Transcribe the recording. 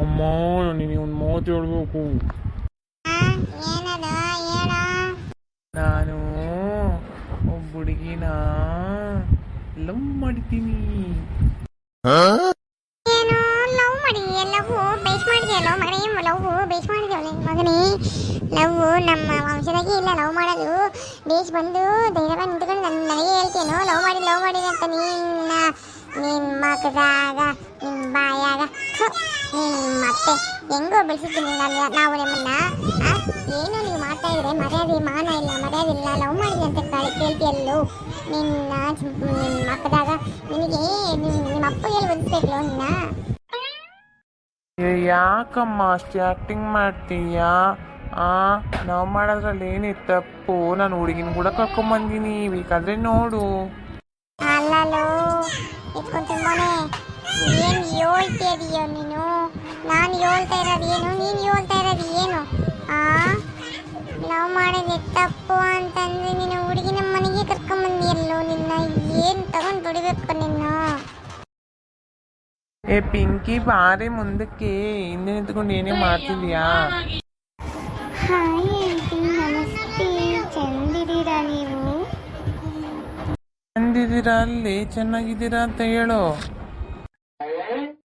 ಅಮ್ಮ ನೀನು ಒಂದು ಮಾತು ಹೇಳ್ಬೇಕು. ಏನದು ಹೇಳ. ನಾನು ಒಬ್ಬ ಹುಡುಗಿನ ಲವ್ ಮಾಡಿದ್ದೀನಿ. ಏನು ಲವ್ ಮಾಡಿ ಲವ್ ಬೇಸ್ ಮಾಡಿದ್ಯಲ್ಲ ಮಗನೇ, ಲವ್ ಬೇಸ್ ಮಾಡಿದ್ಯವಲ್ಲ ಮಗನೇ. ಲವ್ ನಮ್ಮ ವಂಶದಾಗೆ ಇಲ್ಲ ಲವ್ ಮಾಡೋದು. ಬೇಸ್ ಬಂದು ಧೈರ್ಯ ನಿಂತ್ಕೊಂಡು ನನಗೆ ಹೇಳ್ತೇನೋ ಲವ್ ಮಾಡಿ ಅಂತ ನಿನ್ನ ಮಗದಾಗ ನಿಮ್ಮ ಬಾಯಾಗ ಮತ್ತೆ ಹೆಂಗೋ ಬೆಳೆಸಿದ್ದೀನಿ ನಾವು ನಿಮ್ಮನ್ನ. ಏನು ನೀವು ಮಾಡ್ತಾ ಇದ್ರೆ ಮರ್ಯಾದೆ ಮಾನ ಇಲ್ಲ ಮರ್ಯಾದೆ ಇಲ್ಲ. ಲವ್ ಮಾಡಿದೆ ಅಂತ ಕೇಳ್ತಿಯಲ್ಲೋ ನಿನ್ನ ಮಕ್ಕದಾಗ ನಿನಗೆ ನಿಮ್ಮ ಅಪ್ಪ ಹೇಳಿ ಬಂದ್ಬೇಕಲ್ಲ ನಿನ್ನ. ಯಾಕಮ್ಮ ಅಷ್ಟು ಆ್ಯಕ್ಟಿಂಗ್ ಮಾಡ್ತೀಯಾ? ನಾವು ಮಾಡೋದ್ರಲ್ಲಿ ಏನಿತ್ತು ತಪ್ಪು? ನಾನು ಹುಡುಗಿನ ಕೂಡ ಕರ್ಕೊಂಬಂದಿನಿ, ಬೇಕಾದ್ರೆ ನೋಡು. ಅಲ್ಲೋ ಇಟ್ಕೊಂತಿಂಬೋನೆ ಏನು ಹೇಳ್ತಿದೀಯೋ ನೀನು? ನಾನು ಹೇಳ್ತಾ ಇರೋದು ಏನು, ನೀನು ಹೇಳ್ತಾ ಇರೋದು ಏನು? ಲವ್ ಮಾಡಿದೆ ತಪ್ಪು ಅಂತಂದ್ರೆ ನೀನು ಹುಡುಗಿ ನಮ್ಮ ಮನೆಗೆ ಕರ್ಕೊಂಬಂದಿಯಲ್ಲೋ ನಿನ್ನ. ಏನು ತಗೊಂಡು ದುಡಿಬೇಕು ನಿನ್ನ? ಏ ಪಿಂಕಿ ಬಾರೆ ಮುಂದಕ್ಕೆ, ಹಿಂದೆ ನಿಂತ್ಕೊಂಡು ಏನೇ ಮಾಡ್ತಿದ್ಯಾ? ಹಾಯ್ ಆಂಟಿ, ನಮಸ್ತೆ. ಚಂದಿದ್ದೀರಾ ನೀವು? ಚಂದಿದ್ದೀರಾ? ಅಲ್ಲಿ ಚೆನ್ನಾಗಿದ್ದೀರಾ ಅಂತ ಹೇಳು.